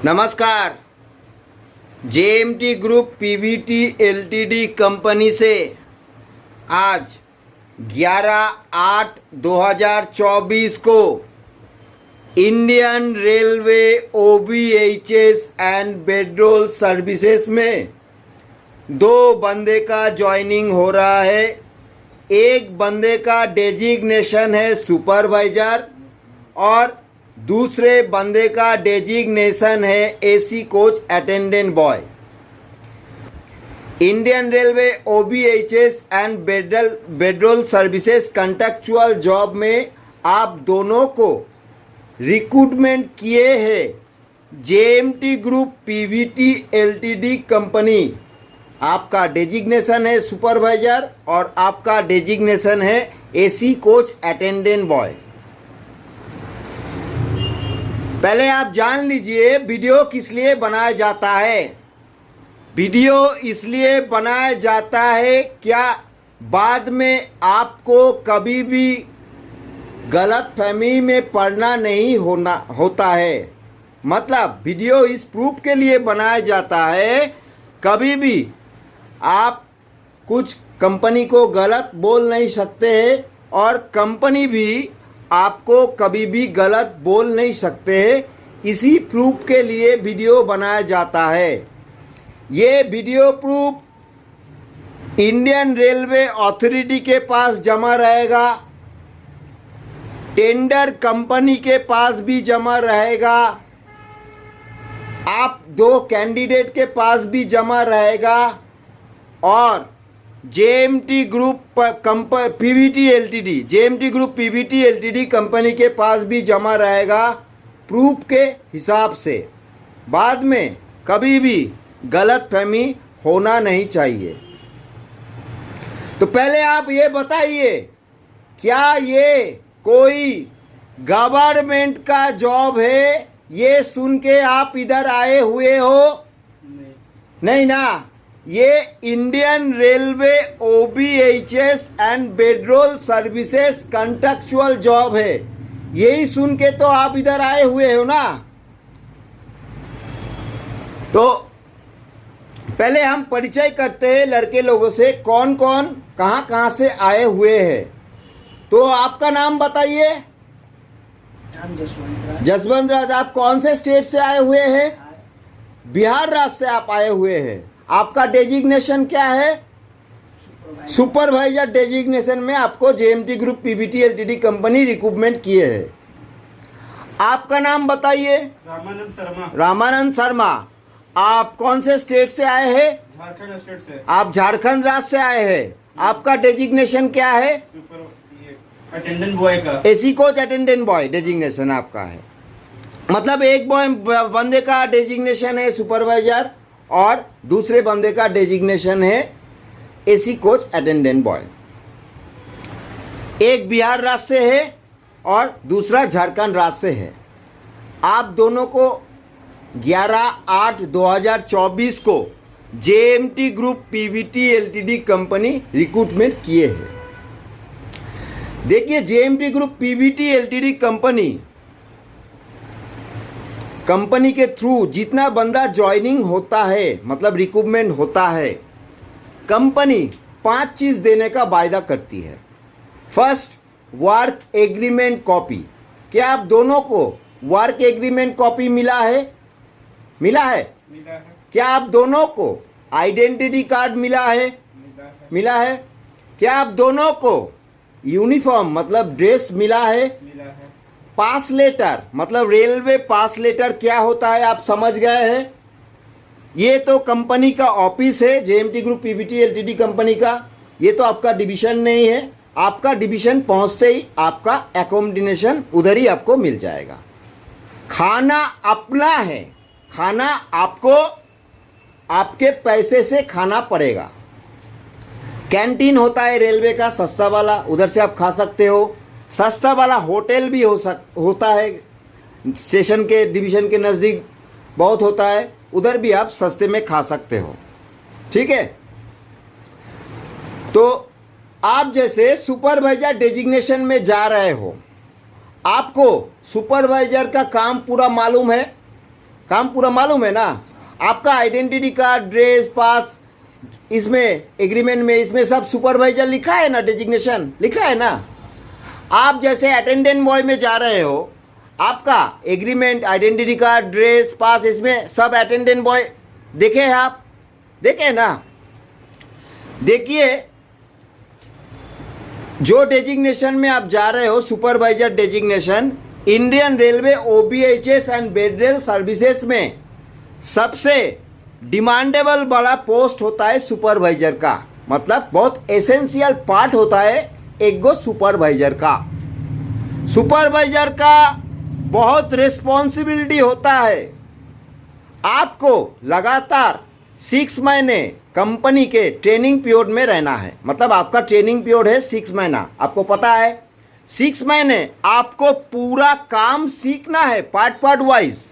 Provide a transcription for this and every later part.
नमस्कार। JMT group PVT LTD company से आज 11/8/2024 को Indian railway OBHS and petrol services में 2 बंदे का ज्वाइनिंग हो रहा है। एक बंदे का डेजिग्नेशन है सुपरवाइज़र और दूसरे बंदे का डेजिग्नेशन है AC coach attendant boy. Indian railway OBHS and petrol services contractual job में आप दोनों को रिक्रूटमेंट किए हैं JMT group PVT LTD company. आपका डेजिग्नेशन है सुपरवाइज़र और आपका डेजिग्नेशन है एसी कोच अटेंडेंट बॉय। पहले आप जान लीजिए वीडियो किस लिए बनाया जाता है। वीडियो इसलिए बनाया जाता है क्या बाद में आपको कभी भी गलतफहमी में पड़ना नहीं होता है। मतलब वीडियो इस प्रूफ के लिए बनाया जाता है कभी भी आप कुछ कंपनी को गलत बोल नहीं सकते हैं और कंपनी भी आपको कभी भी गलत बोल नहीं सकते हैं। इसी प्रूफ के लिए वीडियो बनाया जाता है। ये video proof Indian railway authority के पास जमा रहेगा, टेंडर कंपनी के पास भी जमा रहेगा, आप 2 कैंडिडेट के पास भी जमा रहेगा और JMT group PVT LTD JMT group PVT LTD company के पास भी जमा रहेगा प्रूफ के हिसाब से। बाद में कभी भी गलतफहमी होना नहीं चाहिए। तो पहले आप ये बताइए क्या ये कोई गवर्नमेंट का जॉब है? ये सुन के आप इधर आए हुए हो? नहीं ना। ये Indian railway OBHS and petrol services contractual job है। यही सुन के तो आप इधर आए हुए हो ना। तो पहले हम परिचय करते हैं लड़के लोगों से, कौन कौन कहाँ से आए हुए हैं। तो आपका नाम बताइए। जसवंत राज। आप कौन से स्टेट से आए हुए हैं? बिहार राज्य से आप आए हुए हैं। आपका डेजिग्नेशन क्या है? सुपरवाइजर डेजिग्नेशन में आपको JMT group PVT LTD company recruitment किए है। आपका नाम बताइए। रामानंद शर्मा। रामानंद शर्मा। आप कौन से स्टेट से आए हैं? झारखंड स्टेट से। आप झारखंड राज्य से आए हैं। आपका डेजिग्नेशन क्या है? अटेंडेंट बॉय का। AC coach attendant boy designation आपका है। मतलब एक बंदे का डेजिग्नेशन है सुपरवाइजर और दूसरे बंदे का डेजिग्नेशन है एसी कोच अटेंडेंट बॉय। एक बिहार राज्य से है और दूसरा झारखंड राज्य से है। आप दोनों को 11/8/2024 को JMT group PVT LTD company recruitment किए हैं। देखिए JMT group PVT LTD company के थ्रू जितना बंदा ज्वाइनिंग होता है मतलब रिक्रूटमेंट होता है, कंपनी 5 चीज़ देने का वायदा करती है। First, work agreement copy. क्या आप दोनों को वर्क एग्रीमेंट कॉपी मिला है? मिला है। क्या आप दोनों को आइडेंटिटी कार्ड मिला है? मिला है। क्या आप दोनों को यूनिफॉर्म मतलब ड्रेस मिला है? पास लेटर मतलब रेलवे पास लेटर क्या होता है आप समझ गए हैं। ये तो कंपनी का ऑफिस है JMT group PVT LTD company का। ये तो आपका डिवीज़न नहीं है। आपका डिवीज़न पहुंचते ही आपका एकोमोडेशन उधर ही आपको मिल जाएगा। खाना अपना है। खाना आपको आपके पैसे से खाना पड़ेगा। कैंटीन होता है रेलवे का सस्ता वाला, उधर से आप खा सकते हो। सस्ता वाला होटल भी होता है स्टेशन के डिवीज़न के नज़दीक बहुत होता है, उधर भी आप सस्ते में खा सकते हो। ठीक है। तो आप जैसे सुपरवाइजर डेजिग्नेशन में जा रहे हो, आपको सुपरवाइजर का काम पूरा मालूम है। काम पूरा मालूम है ना? आपका आइडेंटिटी कार्ड, ड्रेस, पास, इसमें एग्रीमेंट में इसमें सब सुपरवाइजर लिखा है ना, डेजिग्नेशन लिखा है ना? आप जैसे अटेंडेंट बॉय में जा रहे हो, आपका एग्रीमेंट, आइडेंटिटी कार्ड, ड्रेस, पास, इसमें सब अटेंडेंट बॉय देखे हैं आप? देखे ना? देखिए, जो डेजिग्नेशन में आप जा रहे हो, supervisor designation, Indian railway OBHS and bedroll services में सबसे डिमांडेबल वाला पोस्ट होता है सुपरवाइजर का। मतलब बहुत एसेंशियल पार्ट होता है एक गो सुपरवाइजर का। सुपरवाइजर का बहुत रिस्पॉन्सिबिलिटी होता है। आपको लगातार 6 महीने कंपनी के ट्रेनिंग पीरियड में रहना है। मतलब आपका ट्रेनिंग पीरियड है 6 महीना, आपको पता है। 6 महीने आपको पूरा काम सीखना है पार्ट वाइज।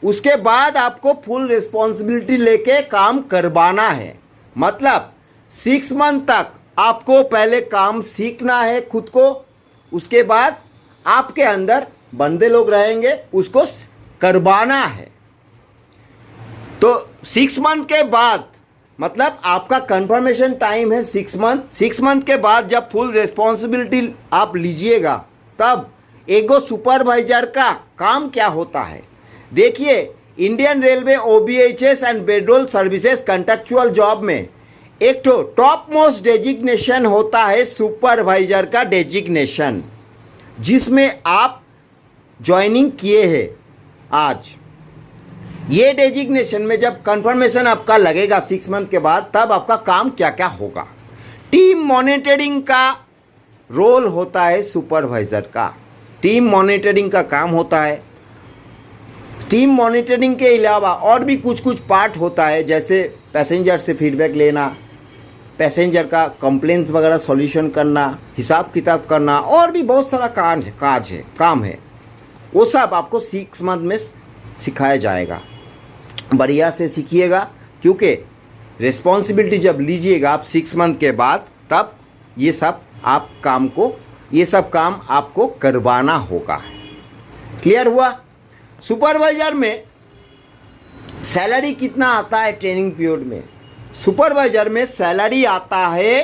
उसके बाद आपको फुल रिस्पॉन्सिबिलिटी लेके काम करवाना है। मतलब 6 मंथ तक आपको पहले काम सीखना है खुद को, उसके बाद आपके अंदर बंदे लोग रहेंगे, उसको करवाना है। तो 6 मंथ के बाद, मतलब आपका कंफर्मेशन टाइम है 6 मंथ। 6 मंथ के बाद जब फुल रिस्पॉन्सिबिलिटी आप लीजिएगा, तब एगो सुपरवाइजर का काम क्या होता है। देखिए, Indian railway OBHS and bedroll services contractual job में एक तो टॉप मोस्ट डेजिग्नेशन होता है सुपरवाइजर का डेजिग्नेशन, जिसमें आप ज्वाइनिंग किए हैं आज। ये डेजिग्नेशन में जब कंफर्मेशन आपका लगेगा 6 मंथ के बाद, तब आपका काम क्या क्या होगा। टीम मॉनिटरिंग का रोल होता है सुपरवाइजर का। टीम मॉनिटरिंग का काम होता है। टीम मॉनिटरिंग के अलावा और भी कुछ कुछ पार्ट होता है, जैसे पैसेंजर से फीडबैक लेना, पैसेंजर का कंप्लेंट्स वगैरह सॉल्यूशन करना, हिसाब किताब करना, और भी बहुत सारा काम है। वो सब आपको 6 मंथ में सिखाया जाएगा। बढ़िया से सीखिएगा, क्योंकि रिस्पॉन्सिबिलिटी जब लीजिएगा आप 6 मंथ के बाद, तब ये सब काम आपको करवाना होगा। क्लियर हुआ? सुपरवाइजर में सैलरी कितना आता है ट्रेनिंग पीरियड में? सुपरवाइजर में सैलरी आता है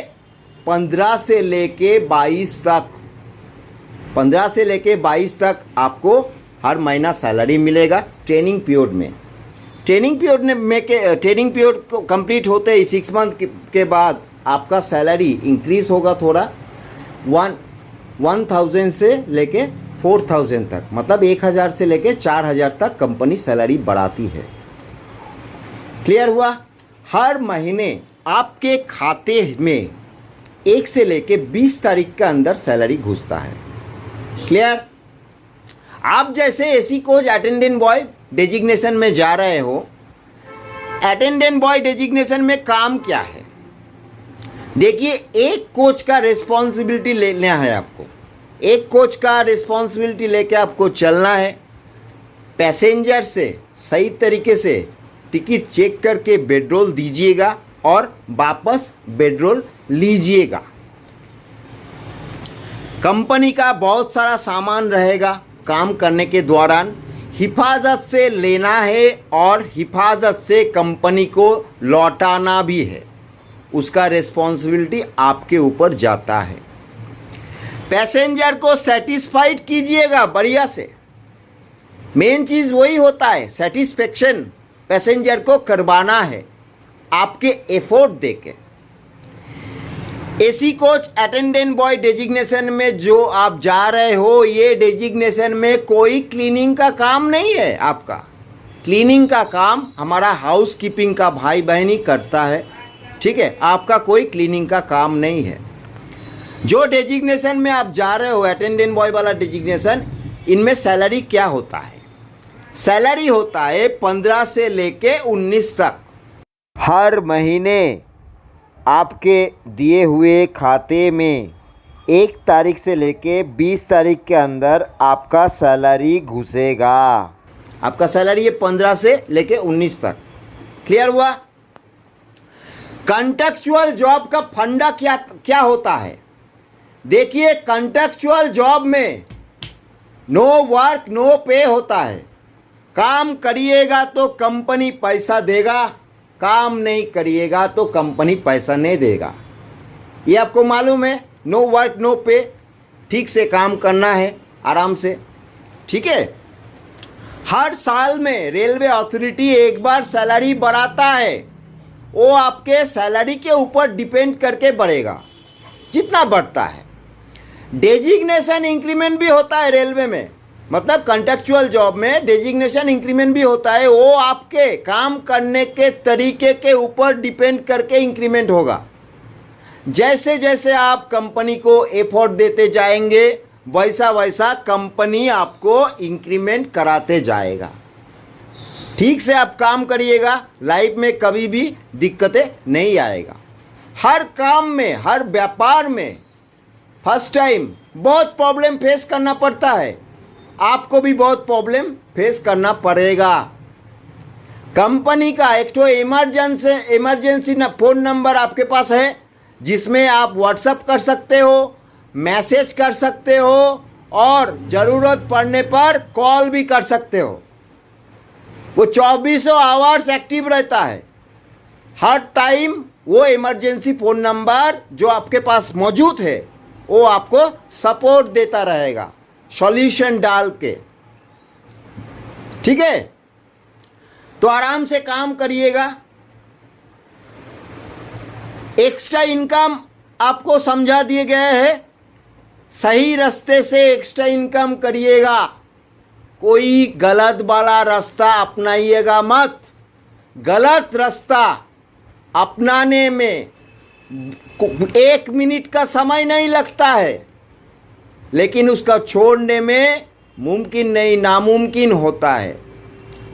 15 से लेके 22 तक। 15 से लेके 22 तक आपको हर महीना सैलरी मिलेगा ट्रेनिंग पीरियड में। ट्रेनिंग पीरियड को कंप्लीट होते ही 6 मंथ के बाद आपका सैलरी इंक्रीज होगा थोड़ा, 1000 से लेके 4000 तक। मतलब 1000 से लेके 4000 तक कंपनी सैलरी बढ़ाती है। क्लियर हुआ? हर महीने आपके खाते में 1 से लेके 20 तारीख के अंदर सैलरी घुसता है। क्लियर? आप जैसे AC coach attendant boy designation में जा रहे हो, अटेंडेंट बॉय डेजिग्नेशन में काम क्या है? देखिए, एक कोच का रिस्पॉन्सिबिलिटी लेना है आपको। एक कोच का रिस्पॉन्सिबिलिटी लेके आपको चलना है। पैसेंजर से सही तरीके से टिकट चेक करके बेडरोल दीजिएगा और वापस बेडरोल लीजिएगा। कंपनी का बहुत सारा सामान रहेगा काम करने के दौरान, हिफाजत से लेना है और हिफाजत से कंपनी को लौटाना भी है। उसका रिस्पॉन्सिबिलिटी आपके ऊपर जाता है। पैसेंजर को सेटिस्फाइड कीजिएगा बढ़िया से। मेन चीज़ वही होता है, सेटिस्फेक्शन पैसेंजर को करवाना है आपके एफर्ट देके। AC coach attendant boy designation में जो आप जा रहे हो, ये डेजिग्नेशन में कोई क्लीनिंग का काम नहीं है आपका। क्लीनिंग का काम हमारा हाउस कीपिंग का भाई बहन ही करता है। ठीक है, आपका कोई क्लीनिंग का काम नहीं है। जो डेजिग्नेशन में आप जा रहे हो, अटेंडेंट बॉय वाला डेजिग्नेशन, इनमें सैलरी क्या होता है? सैलरी होता है 15 से लेके 19 तक। हर महीने आपके दिए हुए खाते में 1 तारीख से लेके 20 तारीख के अंदर आपका सैलरी घुसेगा। आपका सैलरी है 15 से लेके 19 तक। क्लियर हुआ? कॉन्ट्रैक्चुअल जॉब का फंडा क्या होता है? देखिए, कॉन्ट्रैक्चुअल जॉब में नो वर्क नो पे होता है। काम करिएगा तो कंपनी पैसा देगा, काम नहीं करिएगा तो कंपनी पैसा नहीं देगा। ये आपको मालूम है। नो वर्क नो पे। ठीक से काम करना है, आराम से, ठीक है। हर साल में रेलवे अथॉरिटी एक बार सैलरी बढ़ाता है। वो आपके सैलरी के ऊपर डिपेंड करके बढ़ेगा, जितना बढ़ता है। डेजिग्नेशन इंक्रीमेंट भी होता है रेलवे में, मतलब कॉन्ट्रैक्चुअल जॉब में डेजिग्नेशन इंक्रीमेंट भी होता है। वो आपके काम करने के तरीके के ऊपर डिपेंड करके इंक्रीमेंट होगा। जैसे जैसे आप कंपनी को एफर्ट देते जाएंगे, वैसा वैसा कंपनी आपको इंक्रीमेंट कराते जाएगा। ठीक से आप काम करिएगा, लाइफ में कभी भी दिक्कतें नहीं आएगा। हर काम में, हर व्यापार में फर्स्ट टाइम बहुत प्रॉब्लम फेस करना पड़ता है। आपको भी बहुत प्रॉब्लम फेस करना पड़ेगा। कंपनी का एक तो इमरजेंसी फ़ोन नंबर आपके पास है, जिसमें आप व्हाट्सएप कर सकते हो, मैसेज कर सकते हो और ज़रूरत पड़ने पर कॉल भी कर सकते हो। वो 24 आवर्स एक्टिव रहता है। हर टाइम वो इमरजेंसी फ़ोन नंबर जो आपके पास मौजूद है, वो आपको सपोर्ट देता रहेगा सॉल्यूशन डाल के, ठीक है। तो आराम से काम करिएगा। एक्स्ट्रा इनकम आपको समझा दिए गए हैं। सही रास्ते से एक्स्ट्रा इनकम करिएगा। कोई गलत वाला रास्ता अपनाइएगा मत। गलत रास्ता अपनाने में 1 मिनट का समय नहीं लगता है, लेकिन उसका छोड़ने में मुमकिन नहीं, नामुमकिन होता है।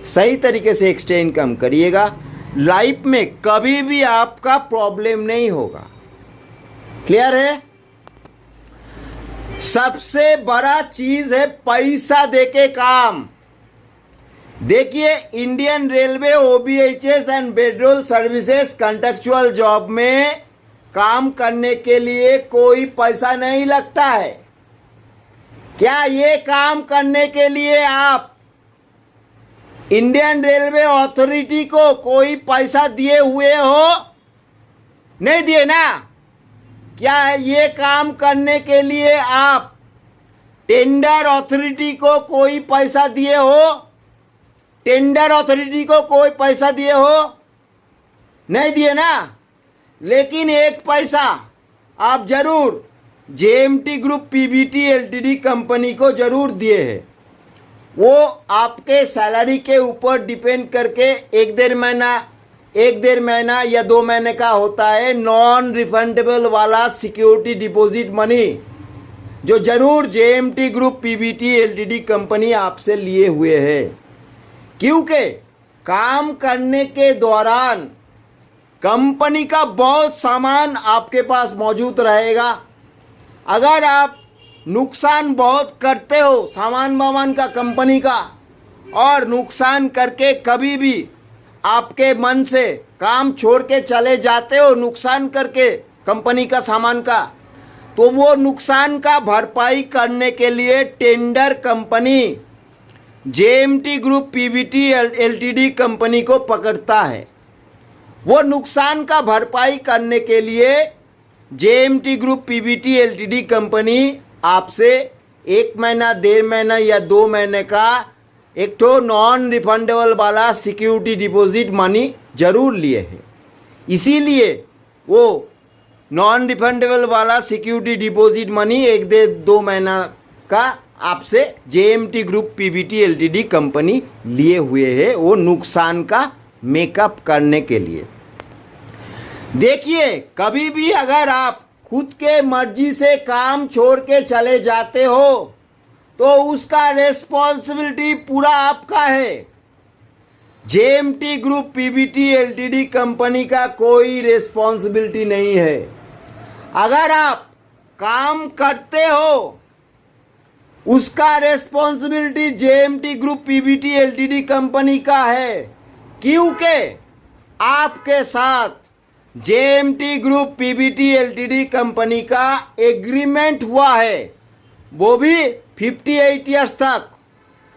सही तरीके से एक्स्ट्रा इनकम करिएगा। लाइफ में कभी भी आपका प्रॉब्लम नहीं होगा। क्लियर है? सबसे बड़ा चीज है पैसा देके काम। देखिए, Indian railway OBHS and petrol services contractual job में काम करने के लिए कोई पैसा नहीं लगता है। क्या ये काम करने के लिए आप इंडियन रेलवे अथॉरिटी को कोई पैसा दिए हुए हो? नहीं दिए ना। क्या ये काम करने के लिए आप टेंडर अथॉरिटी को कोई पैसा दिए हो? टेंडर अथॉरिटी को कोई पैसा दिए हो? नहीं दिए ना। लेकिन एक पैसा आप जरूर JMT group PVT LTD company को जरूर दिए हैं। वो आपके सैलरी के ऊपर डिपेंड करके एक डेढ़ महीना या 2 महीने का होता है नॉन रिफंडेबल वाला सिक्योरिटी डिपॉजिट मनी, जो जरूर JMT group PVT LTD company आपसे लिए हुए है। क्योंकि काम करने के दौरान कंपनी का बहुत सामान आपके पास मौजूद रहेगा। अगर आप नुकसान बहुत करते हो सामान का कंपनी का, और नुकसान करके कभी भी आपके मन से काम छोड़ के चले जाते हो नुकसान करके कंपनी का सामान का, तो वो नुकसान का भरपाई करने के लिए tender company JMT group PVT LTD company को पकड़ता है। वो नुकसान का भरपाई करने के लिए JMT group PVT LTD company आपसे 1 महीना, 1.5 महीना या 2 महीने का एक तो नॉन रिफंडेबल वाला सिक्योरिटी डिपॉजिट मनी जरूर लिए है। इसीलिए वो नॉन रिफंडेबल वाला सिक्योरिटी डिपॉजिट मनी 1-2 महीना का आपसे JMT group PVT LTD company लिए हुए है, वो नुकसान का मेकअप करने के लिए। देखिए, कभी भी अगर आप खुद के मर्जी से काम छोड़ के चले जाते हो तो उसका रेस्पॉन्सिबिलिटी पूरा आपका है। JMT group PVT LTD company का कोई रेस्पॉन्सिबिलिटी नहीं है। अगर आप काम करते हो उसका responsibility JMT group PVT LTD company का है, क्योंकि आपके साथ JMT group PVT LTD company का एग्रीमेंट हुआ है, वो भी 58 ईयर्स तक।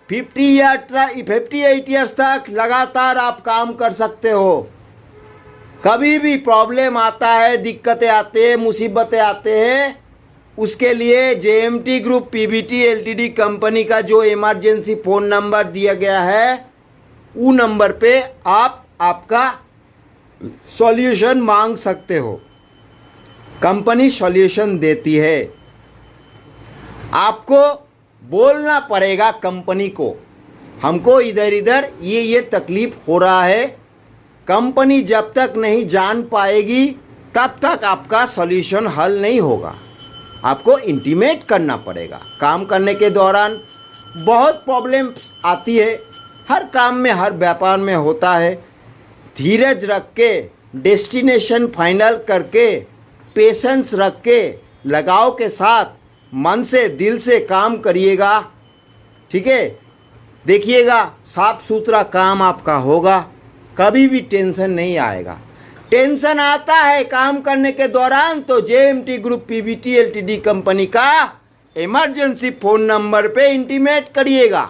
58 ईयर्स तक लगातार आप काम कर सकते हो। कभी भी प्रॉब्लम आता है, दिक्कतें आते हैं, मुसीबतें आते हैं, उसके लिए JMT group PVT LTD company का जो इमरजेंसी फ़ोन नंबर दिया गया है, वो नंबर पे आप आपका सॉल्यूशन मांग सकते हो। कंपनी सॉल्यूशन देती है। आपको बोलना पड़ेगा कंपनी को, हमको इधर इधर ये तकलीफ हो रहा है। कंपनी जब तक नहीं जान पाएगी तब तक आपका सॉल्यूशन हल नहीं होगा। आपको इंटीमेट करना पड़ेगा। काम करने के दौरान बहुत प्रॉब्लम्स आती है, हर काम में, हर व्यापार में होता है। धीरज रख के, डेस्टिनेशन फाइनल करके, पेशेंस रख के, लगाव के साथ, मन से, दिल से काम करिएगा। ठीक है, देखिएगा साफ सुथरा काम आपका होगा, कभी भी टेंशन नहीं आएगा। टेंशन आता है काम करने के दौरान तो JMT group PVT LTD company का इमरजेंसी फ़ोन नंबर पे इंटीमेट करिएगा,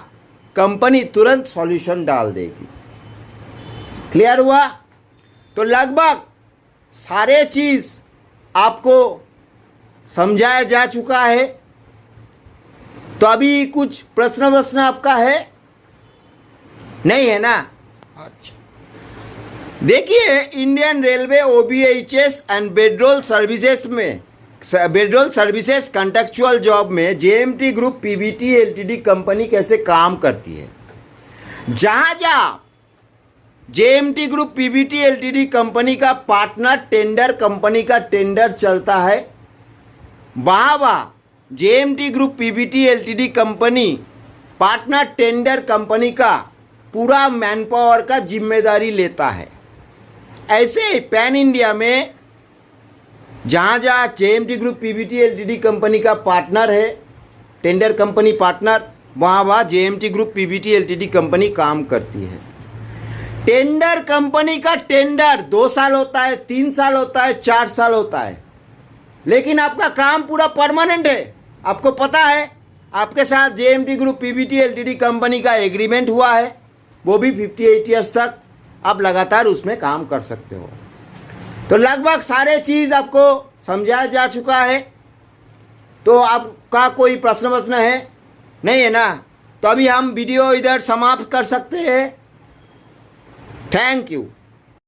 कंपनी तुरंत सॉल्यूशन डाल देगी। क्लियर हुआ? तो लगभग सारे चीज़ आपको समझाया जा चुका है। तो अभी कुछ प्रश्न आपका है? नहीं है ना? अच्छा, देखिए, Indian railway OBHS and bedroll services contractual job में JMT group PVT LTD company कैसे काम करती है। जहाँ जहाँ JMT group PVT LTD company का पार्टनर टेंडर कंपनी का टेंडर चलता है, वहाँ JMT group PVT LTD company partner tender company का पूरा मैन पावर का जिम्मेदारी लेता है। ऐसे ही पैन इंडिया में जहाँ जहाँ JMT group PVT LTD company का पार्टनर है, टेंडर कंपनी पार्टनर, वहाँ JMT group PVT LTD company काम करती है। टेंडर कंपनी का टेंडर 2 साल होता है, 3 साल होता है, 4 साल होता है, लेकिन आपका काम पूरा परमानेंट है। आपको पता है आपके साथ JMT group PVT LTD company का एग्रीमेंट हुआ है, वो भी 58 ईयर्स तक आप लगातार उसमें काम कर सकते हो। तो लगभग सारे चीज़ आपको समझाया जा चुका है। तो आपका कोई प्रश्न है? नहीं है ना? तो अभी हम वीडियो इधर समाप्त कर सकते हैं। Thank you.